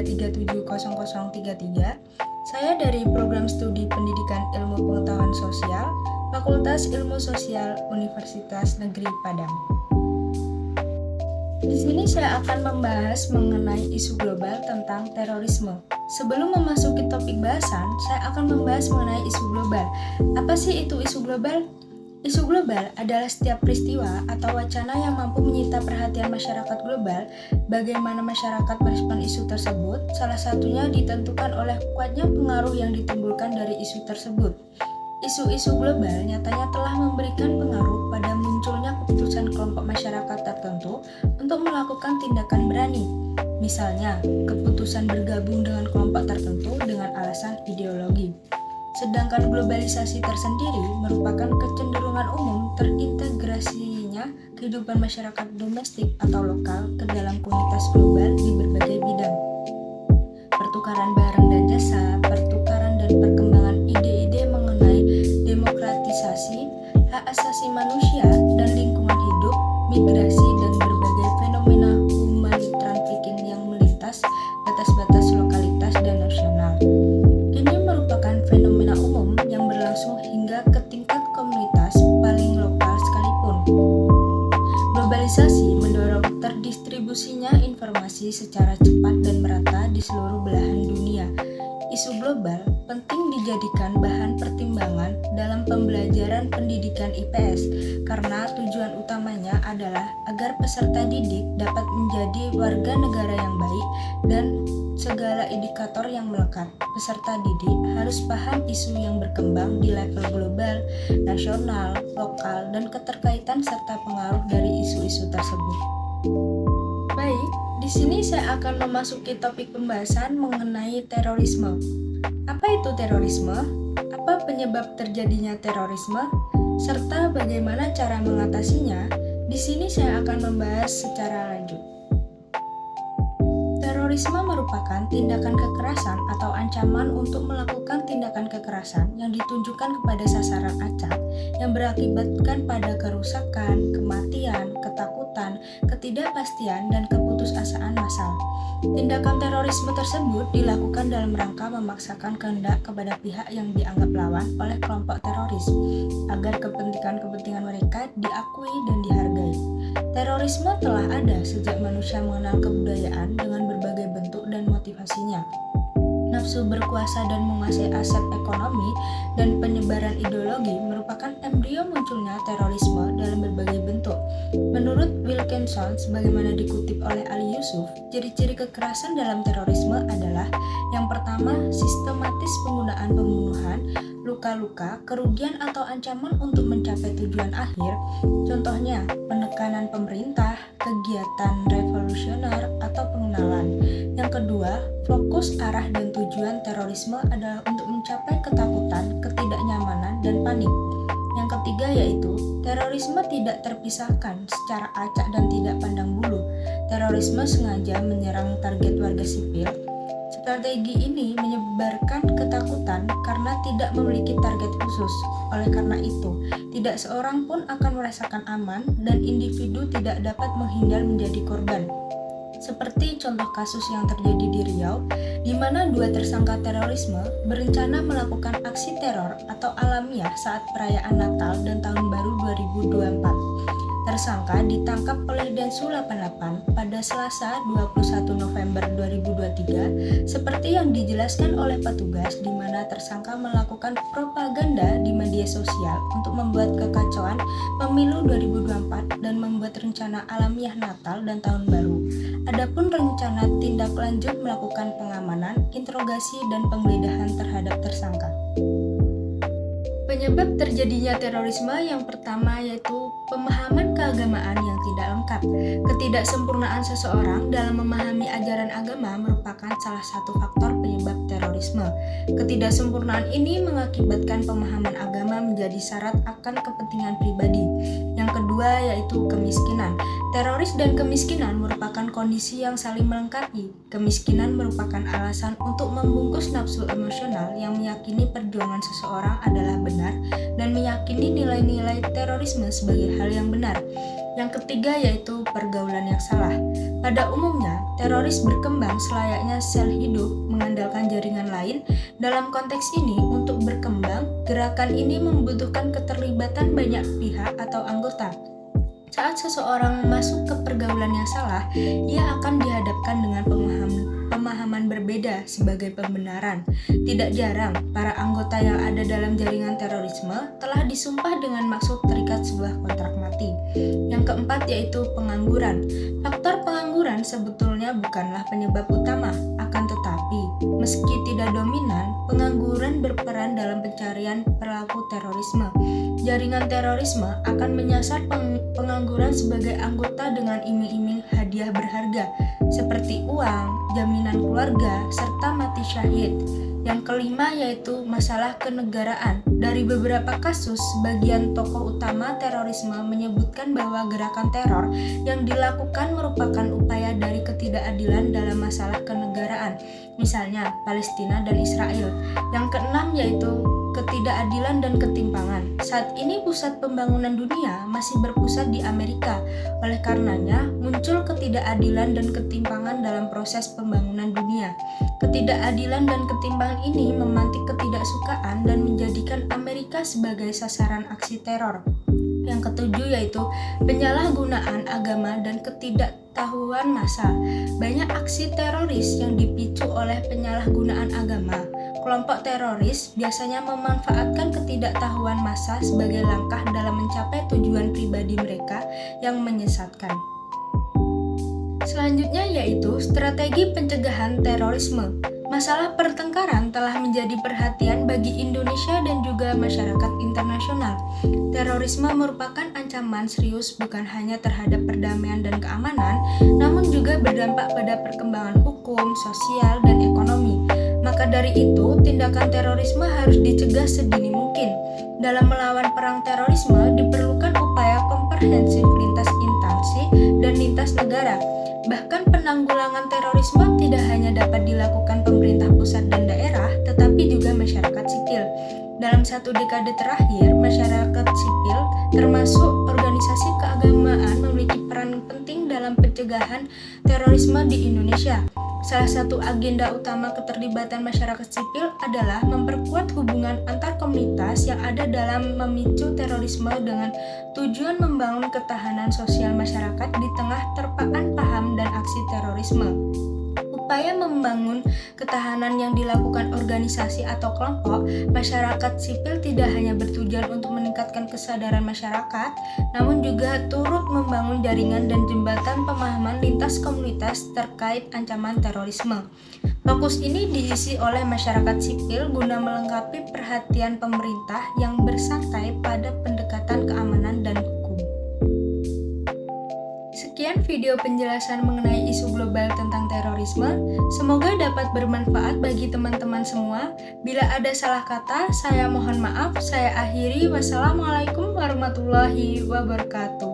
3370033. Saya dari Program Studi Pendidikan Ilmu Pengetahuan Sosial, Fakultas Ilmu Sosial Universitas Negeri Padang. Di sini saya akan membahas mengenai isu global tentang terorisme. Sebelum memasuki topik bahasan, saya akan membahas mengenai isu global. Apa sih itu isu global? Isu global adalah setiap peristiwa atau wacana yang mampu menyita perhatian masyarakat global. Bagaimana masyarakat merespon isu tersebut, salah satunya ditentukan oleh kuatnya pengaruh yang ditimbulkan dari isu tersebut. Isu-isu global nyatanya telah memberikan pengaruh pada munculnya keputusan kelompok masyarakat tertentu untuk melakukan tindakan berani. Misalnya, keputusan bergabung dengan kelompok tertentu dengan alasan ideologi. Sedangkan globalisasi tersendiri merupakan kecenderungan umum terintegrasinya kehidupan masyarakat domestik atau lokal ke dalam komunitas global di berbagai bidang. Pertukaran barang dan jasa, pertukaran dan perkembangan ide-ide mengenai demokratisasi, hak asasi manusia dan lingkungan hidup, migrasi dan berbagai fenomena human trafficking yang melintas batas-batas lokalitas dan nasional. Ini merupakan fenomena umum yang berlangsung hingga ke tingkat komunitas paling lokal sekalipun. Globalisasi mendorong terdistribusinya informasi secara cepat dan merata di seluruh belahan dunia. Isu global penting dijadikan bahan pertimbangan dalam pembelajaran pendidikan IPS karena tujuan utamanya adalah agar peserta didik dapat menjadi warga negara yang baik dan segala indikator yang melekat. Peserta didik harus paham isu yang berkembang di level global, nasional, lokal, dan keterkaitan serta pengaruh dari isu-isu tersebut. Baik, di sini saya akan memasuki topik pembahasan mengenai terorisme. Apa itu terorisme? Apa penyebab terjadinya terorisme? Serta bagaimana cara mengatasinya? Di sini saya akan membahas secara lanjut. Terorisme merupakan tindakan kekerasan atau ancaman untuk melakukan tindakan kekerasan yang ditunjukkan kepada sasaran acak yang berakibatkan pada kerusakan, kematian, ketakutan, ketidakpastian, dan keputusasaan massal. Tindakan terorisme tersebut dilakukan dalam rangka memaksakan kehendak kepada pihak yang dianggap lawan oleh kelompok teroris agar kepentingan mereka diakui dan dihargai. Terorisme telah ada sejak manusia mengenal kebudayaan dengan berbagai bentuk dan motivasinya. Nafsu berkuasa dan menguasai aset ekonomi dan penyebaran ideologi merupakan embrio munculnya terorisme dalam berbagai bentuk. Menurut Wilkinson, sebagaimana dikutip oleh Ali Yusuf, ciri-ciri kekerasan dalam terorisme adalah yang pertama, sistematis penggunaan pembunuhan, luka-luka, kerugian atau ancaman untuk mencapai tujuan akhir. Contohnya, penekanan pemerintah, kegiatan revolusioner, atau pengenalan. Yang kedua, fokus arah dan tujuan terorisme adalah untuk mencapai ketakutan, ketidaknyamanan, dan panik. Yang ketiga yaitu, terorisme tidak terpisahkan secara acak dan tidak pandang bulu. Terorisme sengaja menyerang target warga sipil. Strategi ini menyebarkan ketakutan karena tidak memiliki target khusus. Oleh karena itu, tidak seorang pun akan merasakan aman dan individu tidak dapat menghindar menjadi korban. Seperti contoh kasus yang terjadi di Riau, di mana dua tersangka terorisme berencana melakukan aksi teror atau alamiah saat perayaan Natal dan Tahun Baru 2024. Tersangka ditangkap oleh Densus 88 pada Selasa 21 November 2023 seperti yang dijelaskan oleh petugas, di mana tersangka melakukan propaganda di media sosial untuk membuat kekacauan pemilu 2024 dan membuat rencana alamiah Natal dan Tahun Baru. Adapun rencana tindak lanjut melakukan pengamanan, interogasi, dan penggeledahan terhadap tersangka. Penyebab terjadinya terorisme yang pertama yaitu pemahaman keagamaan yang tidak lengkap. Ketidaksempurnaan seseorang dalam memahami ajaran agama merupakan salah satu faktor penyebab terorisme. Ketidaksempurnaan ini mengakibatkan pemahaman agama menjadi syarat akan kepentingan pribadi. Yang kedua yaitu kemiskinan. Teroris dan kemiskinan merupakan kondisi yang saling melengkapi. Kemiskinan merupakan alasan untuk membungkus nafsu emosional yang meyakini perjuangan seseorang adalah benar dan meyakini nilai-nilai terorisme sebagai hal yang benar. Yang ketiga yaitu pergaulan yang salah. Pada umumnya, teroris berkembang selayaknya sel hidup mengandalkan jaringan lain. Dalam konteks ini, untuk berkembang, gerakan ini membutuhkan keterlibatan banyak pihak atau anggota. Saat seseorang masuk ke pergaulan yang salah, ia akan dihadapkan dengan pemahaman berbeda sebagai pembenaran. Tidak jarang, para anggota yang ada dalam jaringan terorisme telah disumpah dengan maksud terikat sebuah kontrak mati. Yang keempat yaitu pengangguran. Faktor pengangguran sebetulnya bukanlah penyebab utama, akan tetapi meski tidak dominan, pengangguran berperan dalam pencarian pelaku terorisme. Jaringan terorisme akan menyasar pengangguran sebagai anggota dengan iming-iming hadiah berharga seperti uang, jaminan keluarga, serta mati syahid. Yang kelima yaitu masalah kenegaraan. Dari beberapa kasus, sebagian tokoh utama terorisme menyebutkan bahwa gerakan teror yang dilakukan merupakan upaya dari ketidakadilan dalam masalah kenegaraan, misalnya Palestina dan Israel. Yang keenam yaitu ketidakadilan dan ketimpangan. Saat ini pusat pembangunan dunia masih berpusat di Amerika. Oleh karenanya, muncul ketidakadilan dan ketimpangan dalam proses pembangunan dunia. Ketidakadilan dan ketimpangan ini memantik ketidaksukaan dan menjadikan Amerika sebagai sasaran aksi teror. Yang ketujuh yaitu penyalahgunaan agama dan ketidaktahuan massa. Banyak aksi teroris yang dipicu oleh penyalahgunaan agama. Kelompok teroris biasanya memanfaatkan ketidaktahuan massa sebagai langkah dalam mencapai tujuan pribadi mereka yang menyesatkan. Selanjutnya yaitu strategi pencegahan terorisme. Masalah pertengkaran telah menjadi perhatian bagi Indonesia dan juga masyarakat internasional. Terorisme merupakan ancaman serius bukan hanya terhadap perdamaian dan keamanan, namun juga berdampak pada perkembangan hukum, sosial, dan ekonomi. Maka dari itu, tindakan terorisme harus dicegah sedini mungkin. Dalam melawan perang terorisme diperlukan upaya komprehensif lintas instansi dan lintas negara. Bahkan penanggulangan terorisme tidak hanya dapat dilakukan pemerintah pusat dan daerah, tetapi juga masyarakat sipil. Dalam satu dekade terakhir, masyarakat sipil, termasuk organisasi keagamaan, memiliki peran penting dalam pencegahan terorisme di Indonesia. Salah satu agenda utama keterlibatan masyarakat sipil adalah memperkuat hubungan antar komunitas yang ada dalam memicu terorisme dengan tujuan membangun ketahanan sosial masyarakat di tengah terpaan paham dan aksi terorisme. Upaya membangun ketahanan yang dilakukan organisasi atau kelompok masyarakat sipil tidak hanya bertujuan untuk meningkatkan kesadaran masyarakat, namun juga turut membangun jaringan dan jembatan pemahaman lintas komunitas terkait ancaman terorisme. Fokus ini diisi oleh masyarakat sipil guna melengkapi perhatian pemerintah yang bersantai pada pendekatan keamanan dan hukum. Sekian video penjelasan mengenai isu global tentang terorisme. Semoga dapat bermanfaat bagi teman-teman semua. Bila ada salah kata, saya mohon maaf. Saya akhiri. Wassalamualaikum warahmatullahi wabarakatuh.